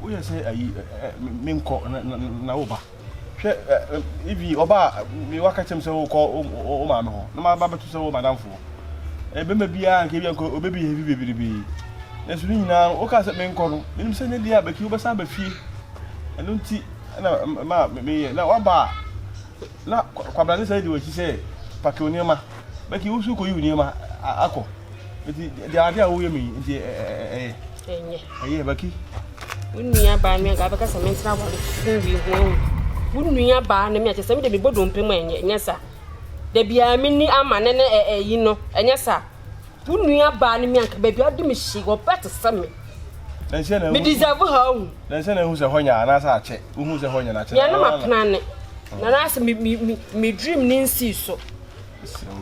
we say ayi menko na oba hwe ibi oba me waka chem se wo ko o ma me ho na ma ba betu se wo madamfo be ma bia nke bia ko obebi hebi bebiribi na so nyina o ka se menko no nim se ne dia Becky wo sa ba fie eno nti na ma me na oba na kwabra ne sai di wo chi se pake oniema Becky wo su ko yi oniema akọ enti dia dia wo yemi enti enye Becky Unia ba me ga beka sementra wale funwi ho. Unia ba na me achese me de bibodo mpem enye sa. De bia me ni ama ne yi no enye sa. Unia ba na me anka ba bia de me hyi go bet seme. Me deserve ha hu. Dan se na hu se honya na sa ache. Hu se honya na ache. Ya na mapena ne. Na na se me dream ni nsi so.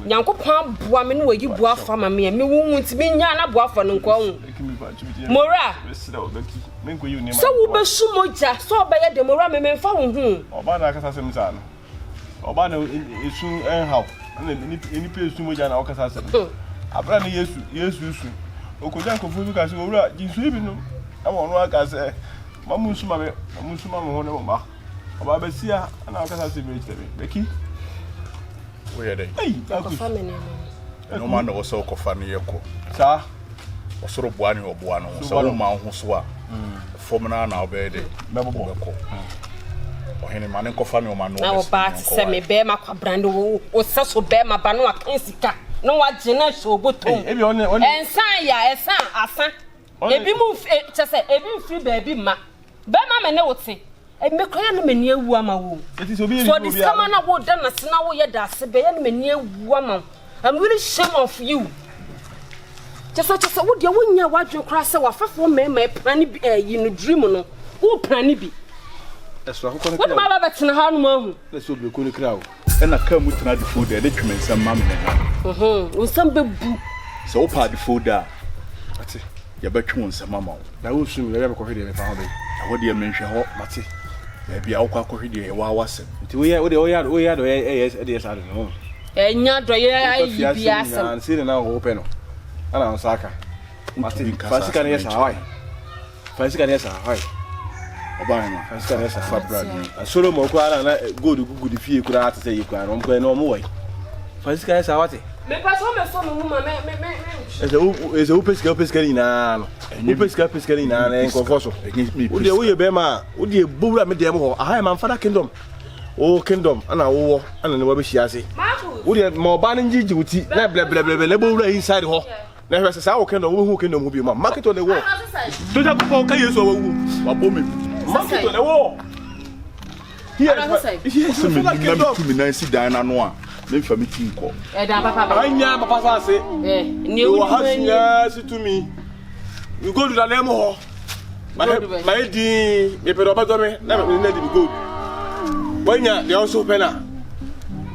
Nyankopon boa me no wagi boa fa ma me wu nti me nya na boa fa no nko hu. Mora. So wo be sumoja so be ye de mora me mfa wo hu. Oba na akasa sem sa no. Oba na esu enhaw. Na ni pe sumoja na okasa sem. Abra na Yesu. Okoja nkofu bi ka se owura jinsu bi no. Ama ono aka se mamu suma me ho ne mama. Oba be sia na okasa sem me tebe. Becky. Where they? Hey, no man was so coffin yeko. Sir, or sort of one or one, so man who swap. Formana now bed, Maboko. Or any man in coffin or man. Now, but semi bear my quabrando or so bear my banoa kensica. No, what general but and sign ya, a son. Ebi move just say, every free baby ma. Bear my no say. I make an near woman. It is obedient for this common award done as now we are be an near woman. I'm really ashamed of you. Just such as would you win your watch your cross or for me, my planny be in a dream no. Who planny be? That's what my rabbits in a hand mom. Let's be a crowd. And I come with another food, the detriment some mammy. With some big so party food there. That's it. Your bedroom, some mamma. I will soon never coffee if I found it. What do you mention? Hot, Matty. Maybe I'll call it a was it. We had, yes, I don't know. And not dry, sitting now open. And I'm Saka. Martin, Fasika, yes, I. Fasika, yes, I. Obama, Fasika, yes, I. Fabra. Solo Moquara, go to good if you could have to say you can, no more. Fasika, yes, I. Is a pescarin now. You pescarin and confoso against me. Would you be ma? Would you boo me demo? I am Father Kingdom. Oh, Kingdom, and I war, and the Wabby Shiasi. Would you have more banning duty? Never inside her. Never says our kingdom who can be my market on the wall. Do that for Kayas or booming. Market on the wall. Yes, some nice Diana Noir. Maybe for me, Tinko. I never pass. You has to me. You go to the Lemo. My dear, if you don't never let him go. When you're also penna.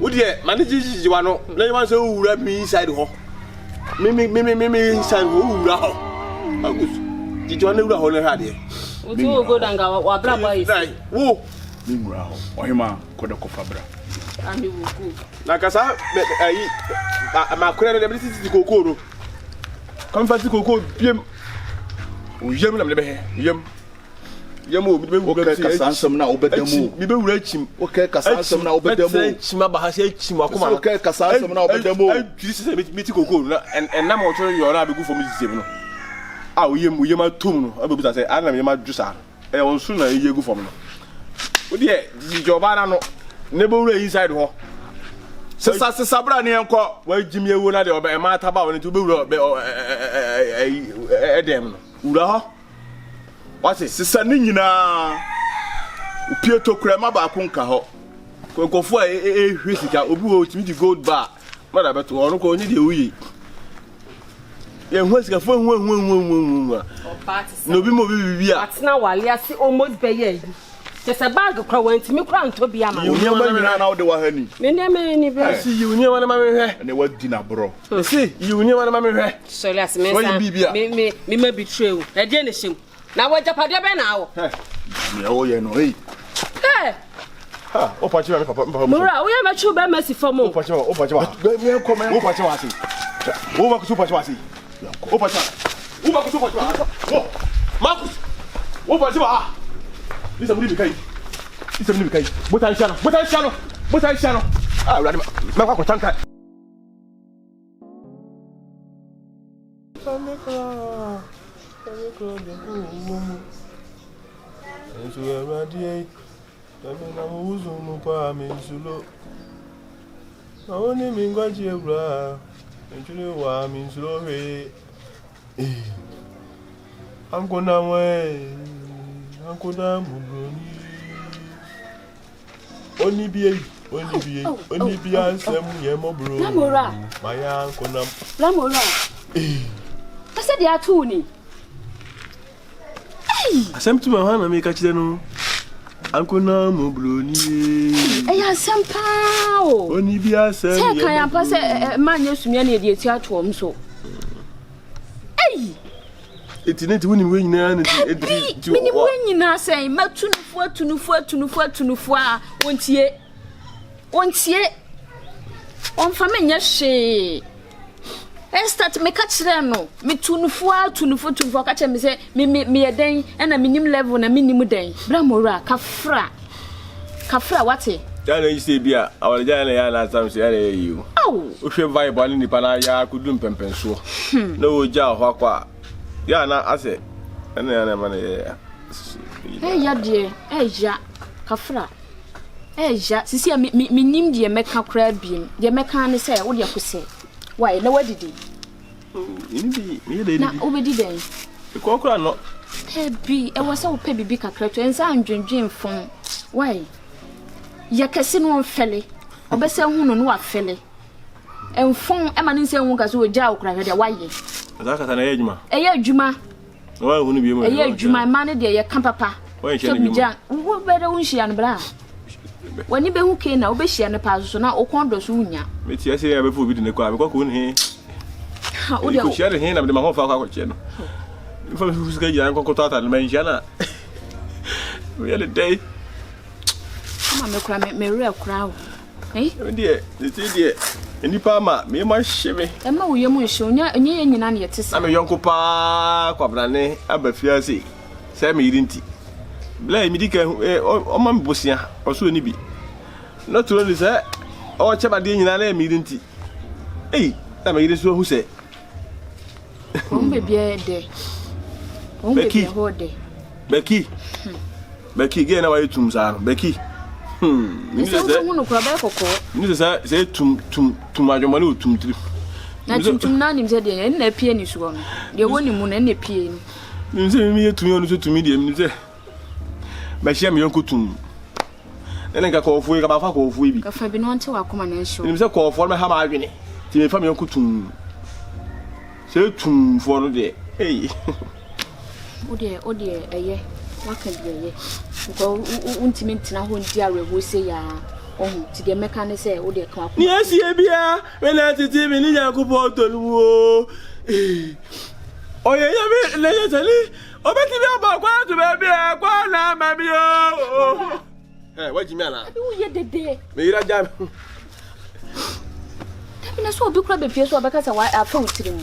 Would you manage you want to let one so wrap me inside her? Mimi inside who? Did you know the whole idea? Would you go and go? What brother? Whoa, Nimra, or him, Kodakofabra. And you will go. Like I said, my credibility is the cocoa. Come for the cocoa, Yem. Yem, some now, but we will reach him. Okay, Cassam now, but the Chimaba has a Chimacoma. Okay, Cassam now, but the more. This is a bit cocoa, and I'm not sure you're not good for me. Oh, you might tomb. I will say, I am my juicer. I will sooner you go for me. Would ye, Giovanna, never inside her. Sasa sabra ni enko wa jimie wo na de oba e mata ba woni to be wuro edem wura ho wase sisa ni nyina upie to krema ba ko nka ho konkofo hwesika obi wo timi di gold bar ma da beto onu ko onyi de wuyi ye hwesika fo hwa no bi mo bi a atna wale ase almost be ye just a bag of crowant, me crown to be a man. You never know the Wahani. Me never any see you near one of my hair, and they were dinner, bro. See, you near one of my hair. So let's me may betray a generation. Now what Japadia now? Oh, you know, hey. Oh, Papa, Mura, we are true by mercy for more. Marcus, what Lisa muri bikai. Lisa muri bikai. Botan shano. Ah, radi ma kwa tanka. Samekra de mumu. Enso radi na muzu mu pa mi zulo. Awoni mi ngwaji ebra. Enjule wa mi zulo he. Ankona mubroni. Oni bi Asem ye mo bro. Lamora. Maya ankona. Lamora. Asa dia atu ni. Asem tu ma hana me ka kire no. Ankona mubroni. Eya Asem pa o. Oni bi Asem ye. Se kan ya pa se man yesumia na de eti atu om so. Etineti woni we nyina na ti mini we nyina sei matunufu a wontie onfa menye hwe start me ka kire no metunufu ka kire me se me yeden na minim level na minim den bra mora kafra wate ya na yise bia awale ja na ya na Asem se ya na you aw o hwe vibe ani nipa na ya kudum pempenso na o ja ho akwa ya na ase ene ya na ma na ya ya de ya kafra ja sisi mi nim de meka kra biem de meka ne se wo de akose why na wadidi ini bi me de na obedi den ko kra no bi e wasa wo pe bibi kakra to ensa andwendwen fon why ya kase no fele obese hu no no afele enfon e ma ne se hu ka so ja okra hwe de waye azaka ta na yejuma adwuma wa hu no bi mo adwuma ma ne de ye kan papa so bija wo be de hu hia no bra wani be hu ke na wo be hia ne pa so na okon do so unya meti ase ya be fo bi de ne kwa be kwa ko ne ha o de ko hia de he na be ma ho fa kwa ko che no ifo fu su ga ya ko ta na man hia na we le day ma me kura me re kura o de enipa ma me ma hye e ma wo ye mu hye onya enye nyina na ye tese na me yonko pa kwabrane abafia sei se me yirinti bla mi dika o ma mbosia o so ni bi no to ni se o cheba de nyina na me yirinti na me yirin so hu se o be bia de o be bia ho de Becky ge na wa yetum sa no Becky ni se wo no kura ba kokko ni se tum adwoma ne tum tri na tum na nim se de na pie ni so no de woni mu na pie ni ni se mi yetum yo no so tumi de mi se ba hia me yonko tum ene ka ko fu ka ba fa ko fu bi ka fa bi no nte wa koma na nso ni se ko fo me ha ma adwene ti me fa me yonko tum se tum fo no de o de eye waka de eye ko untimi ntina ho ndi arewo se ya ohun ti de meka ne se o de kan akoma ni asie bia we na titi mi ni Yakubu toluwo oye ya mi le ye tele o be ti bi aba kwa to be bia kwa na ma bi o wa jimi ana abi wo ye dede me ira jam tabi na so obi kura be pie so obeka sa wa afa utiri mu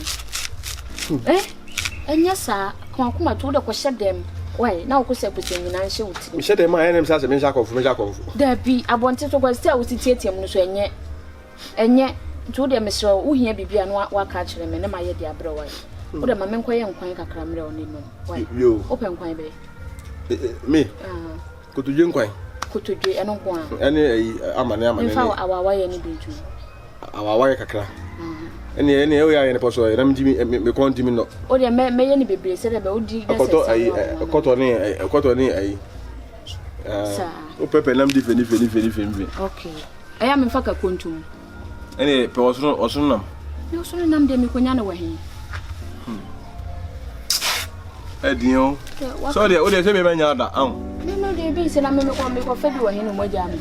enya sa kan akoma to de ko hyedem why na ukuse putin na nche utiri mi hyedem ma enem sa se me ncha konfu da bi abonte to ko sta utitietie mu so enye to de mesro uhia bibia no waka kire me ne ma ye de abre why wo de ma me nkoye nkwan kakra mre oni no why open nkwan be me kotuje nkwan kotuje eno nkwan ene amane mfa awawa ye ni beju awawa ye kakra ene o ya ye ne poso na mjimi me kontimi no o de me ye ni bebre se de be odi gese koto ni ai sa o pepe nam di feni okay aya me faka kontum ene pe osun nam me osun nam de me konya na wahin edion so de o de se me manya da me no de bi se na me ko fa bi wahin no mo ja me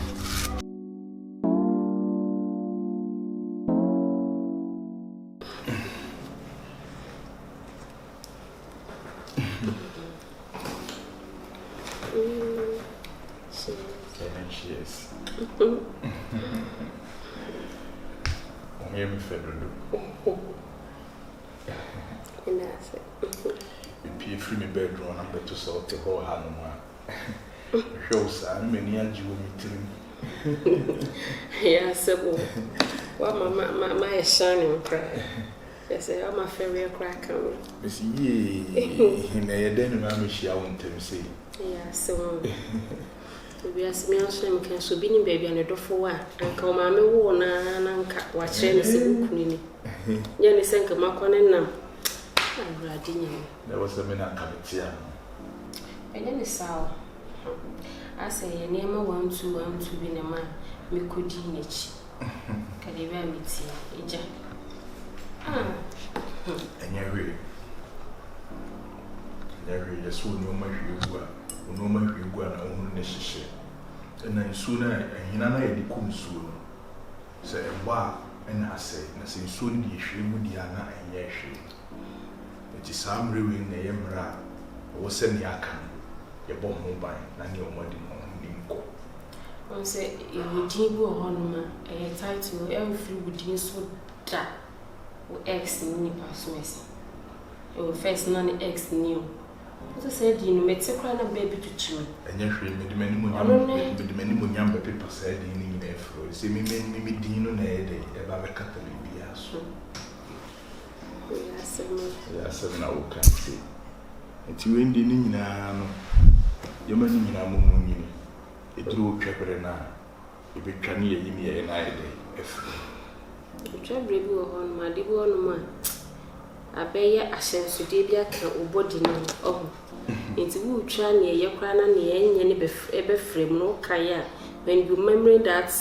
Shows and many are you meeting. Yes, what my shining cry. Yes, I'm a fairy crack. Miss Ye, in a den, Mammy, she won't say. Yes, so we are smell shame can so be baby and a door for what, and come mammy worn and watch any cleaning. Jenny sank a macon and now. There was a minute committee. And then it's sour. I say, a name 1 2 1 2 be a man, me could eat it. Can you wear me tea? And every just so no much you go and own necessary. And then sooner, and I did come soon. Say, wow, and I say, and I say, soon the issue with Diana and Yashi. It is some ruin the Emra, or send the Akan, your bomb mobile, and your wedding on Linko. I say, you would go on a title every would so that X new passwords. Your first non X new. What I said, you know, make a crying a baby to chew. And you made the many Munyamba people said in the Afro. See me, Dino, about a Catholic. Yes, 7 hours can see. And you ain't in your money in a moon. It drew Trapper and I. If it can hear me and I day. You try brave on my devil on man. I bear Asem so dear can body no. Oh, it's wood try near your crown and the end ever frame no kaya. When you remember that,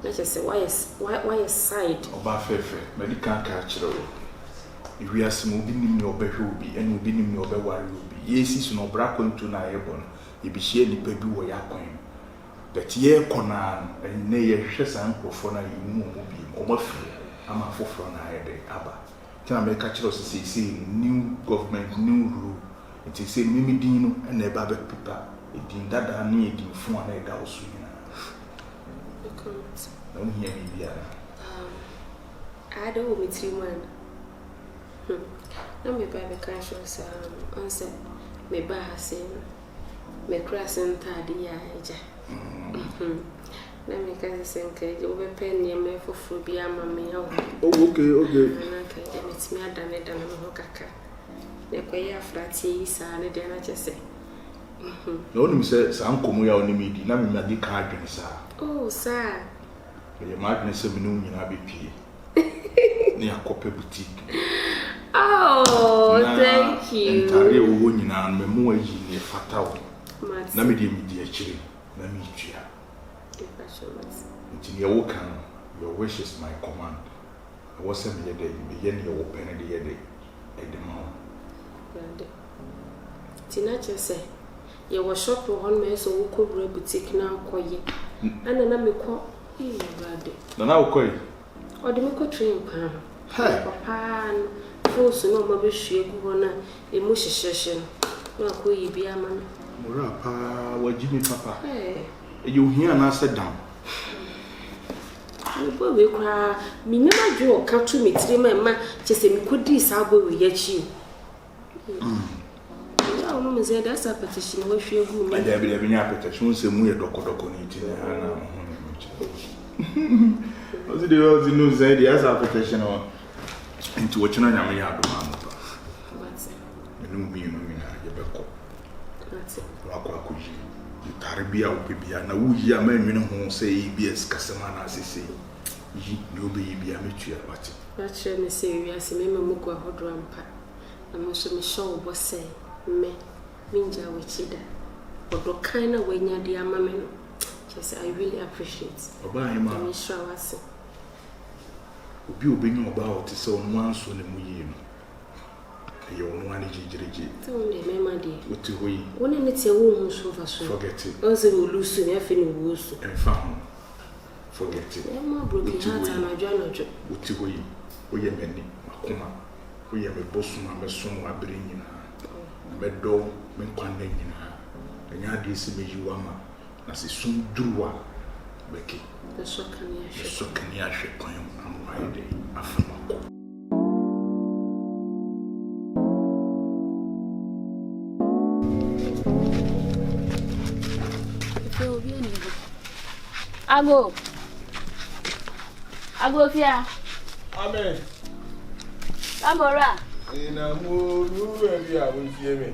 let's just say, why a side? About Fefe, but you can't catch it. If we are smoothing in your bed, will be and will be in your bed while will be. Yes, it's no brack into Nayabon. You be sharing the baby where you're going. But ye conan and nay, she's an profona you move or I'm a for Abba. Can I make a choice to say new government, new rule? It is a Mimidino and a Babette Pipa. It did that I need in front of a house. Don't hear me, Biana. I don't meet 3 man. No, me buy the conscious answer. Me buy Asem, me cross and tidy. Let me get the same cage over penny and me for food be a mammy. Oh, okay. And it's me, I done it, and I'm a caca. They pay a flat tea, son, and then I just say, no one says, Uncle Moya only me, not me, card, sir. Oh, sir. Your madness of noon in Abbey near Copper Boutique. Oh, thank you. Entirely winning and memoir in a fatal. Namidi, dear children, let me cheer. Until you can, your wish is my command. I was a mere day, begin your open a day at the mount. Tinacha say, you were shop for 1 month so we could boutique now, quiet. And then I may call you, Brady. The now quiet. Or the Miko train pan. Papa, force no more she go on a mushy session. No, could you be a man? Murapa, what Jimmy Papa? You hear and I sat down. We cry, me never draw, come to me, 3 men, just a good disable with you. Woman said that's a petition. What you go, my dear, be a petition. Say, we are doctor. Was it the world in news? Say, there's a petition into what you know. I'm here to man. What's it? You know me, you know, that's it. You Tarabia, baby, and a wee a man, you know, who say, BS Casamana, as they say, you be a mature. What? That's your mysterious, remember Muko hot rampa. I'm also me show what say. Me, Minja Wichida, but the kind of way near the amameno. Just I really appreciate. I'm sure I was. You being about to so once on the moon. You want to judge. Remember, dear, what to we? When it's a woman, so forget it. Also, will lose to everything in woods and found. Forget it. I'm not broken heart and I join a job. What to we are many. We have a bosom and a song I bring in. Medo, Menquanding in her, and Yadis Mejuama, as a soon drew Becky. The Sokania should come on my day after Mako. Ago fia. Amen. Amora. Ina mo ruwe bia wo fie me.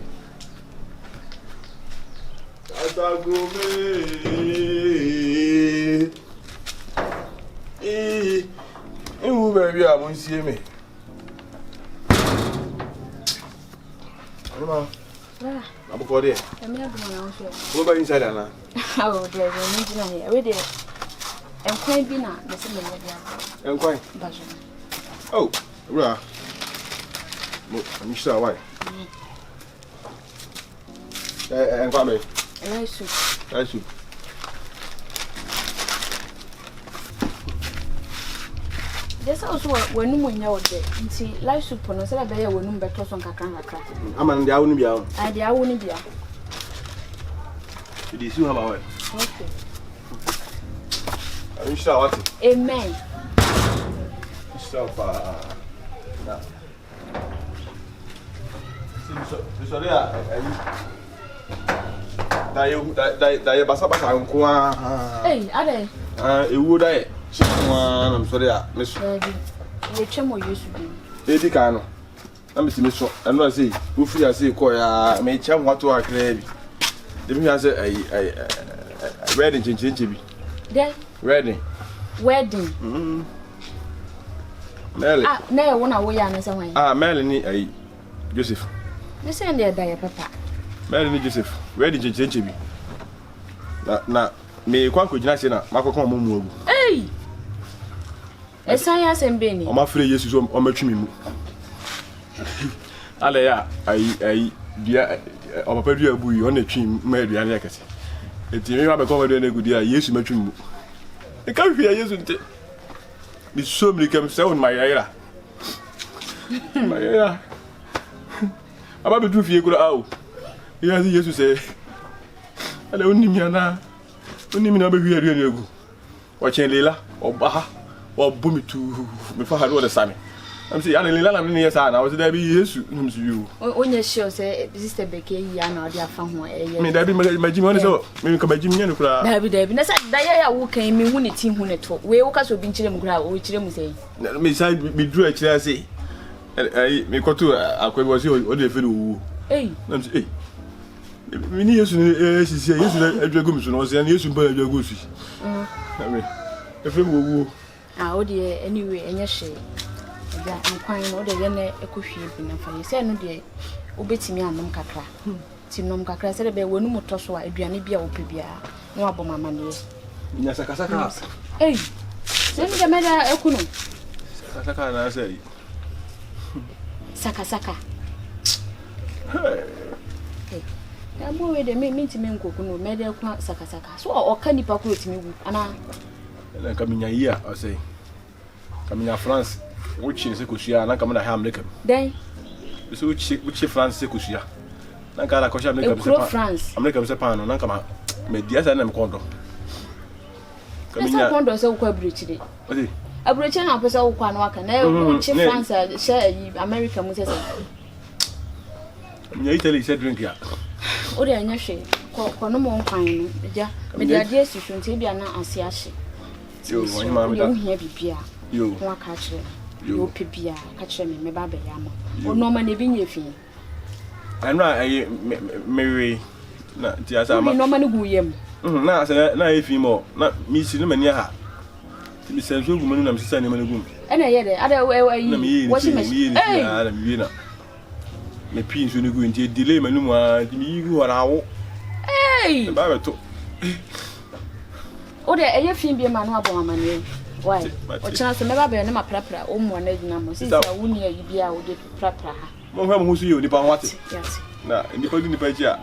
Asago me. Iwu baby a mo fie me. Mama. I'm going there. I'm not going to What about inside, Anna? Oh, there's an engineer here. Where there? And quite be not the same. And quite. Oh, right. I'm sure why. And come here. Nice soup. Nice soup. There's also when you know that. See, light soup on a salad bear when you better on Kakaka. I'm on the Aunibia. I the Aunibia. Did you see how I went? Okay. I'm sure what? Amen. So, sorry, I basa uncle. Hey, are they? It would I. I'm sorry, Miss. Which am I used to be? Lady Cano. I'm Miss. I'm not saying, who free I say, Koya, may chum what to our crave. Then he has a wedding change. Then, Wedding. Melly. No, one away on some way. Melanie, Joseph. You send there, Papa. Melanie Joseph, wedding change. Na me kwa ko jina se na makoko mo mu ogu. Hey! Esan ya Asem Benny. O ma frɛ Yesu so o matwi mi mu. Ale ya ai dia o papa dua bu yi o na twi ma aduane akese. Eti me ba ko ma dua na gu dia Yesu matwi mi mu. E ka hwia Yesu nte. Mi so mi kem se on mayira. Mayira. Aba be du fie kura awo. Ya Yesu se. Ale onni mi ana. Onni mi na be hwia aduane agu. O chen lela oba o bumi tu me fa hado de same. I'm say ana lela na me yes ana o say da bi Yesu num so you. Onye sure say sister Becky ya na o de afa ho eye. Me da bi magimi woni so me ka magimi nya no kura. Da bi na say da ya wo kan me hu ne tin hu ne to. We wo ka so bi nkire mu kura o kire mu say. Me say bi dru a kire say. Me ko to akwa say o de fe do. Eh. I'm say me ni Yesu sisi Yesu na adwagu mi so no say na Yesu mpa adwagu su. Na me e fe wo. O de anyway enye hye. Ja nkwan no de ye na ekohwie bi na fa ye say no de obetimi anom kakra. Ti nom kakra say de be wonu moto so a aduane bia wo pebia na wabo mama ne. Nya saka. Eh. Say me de meda ekunu. Saka na say. Saka. Hey. Ya bo we de me ntimi nkoku no me de kwa saka. So o ka nipa ko otimi wu ana na kaminya yi a o say. Kaminya France. Wuchi se kusia na kama na ha America. Den. So wuchi France se kusia. Na kala ko sha America se pa. France. America se pa no na kama media sa na me kondo. Kaminya kondo se ukwa brichide. Odi. Abrichide na pesa ukwa na waka na wuchi France sha America mu se se. Kaminya Italy se drink ya. Odi anya hwe. Ko no mo nkwan no. Ja. Media dia si hwonte bia na ase ahye. Yo, wani ma me da. Yo hia bibia. Yo. Ko aka kire. Yo pebia ka kire me ba ba ya ma. O no ma na bi nya fi. Anra me na ti asa ma. No ma ne gu yem. Na asa na e fi mo. Na mi si no mani ha. Ti mi senso gu manu na mi sisa ne mani gu. Ana ye de ada washi me. Eh. Na mi na. Me pin so ne gu nti delay manu mu a ti mi gu ora wo. Eh. Ba ba to. O de eye fi bi ma no abo mama ne. Why? O chance me ba be na ma prapra o mo na dina mo sisi a wuni ayi bia o de prapra ha. Mo hwa mo hu su ye onipa ho ate. Yes. Na nipa di nipa ji a.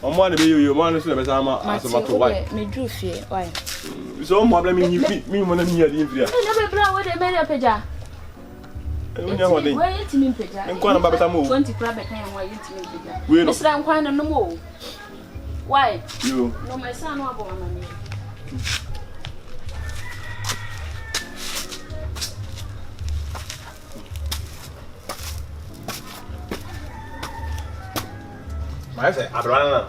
O mo na be yo mo na so na be sa ma asoma to why. Me dru fie why? So mo abla mi mo na mi ya di fia. Na be bra wo de me na peja. Nya ho de. We yitimi peja. Enko na ba beta mo. 20 prapra kan ho yitimi peja. We no. Isra nkwan na no mo. Why? Yo. No my son no abo mama ne. Mas é, abrana.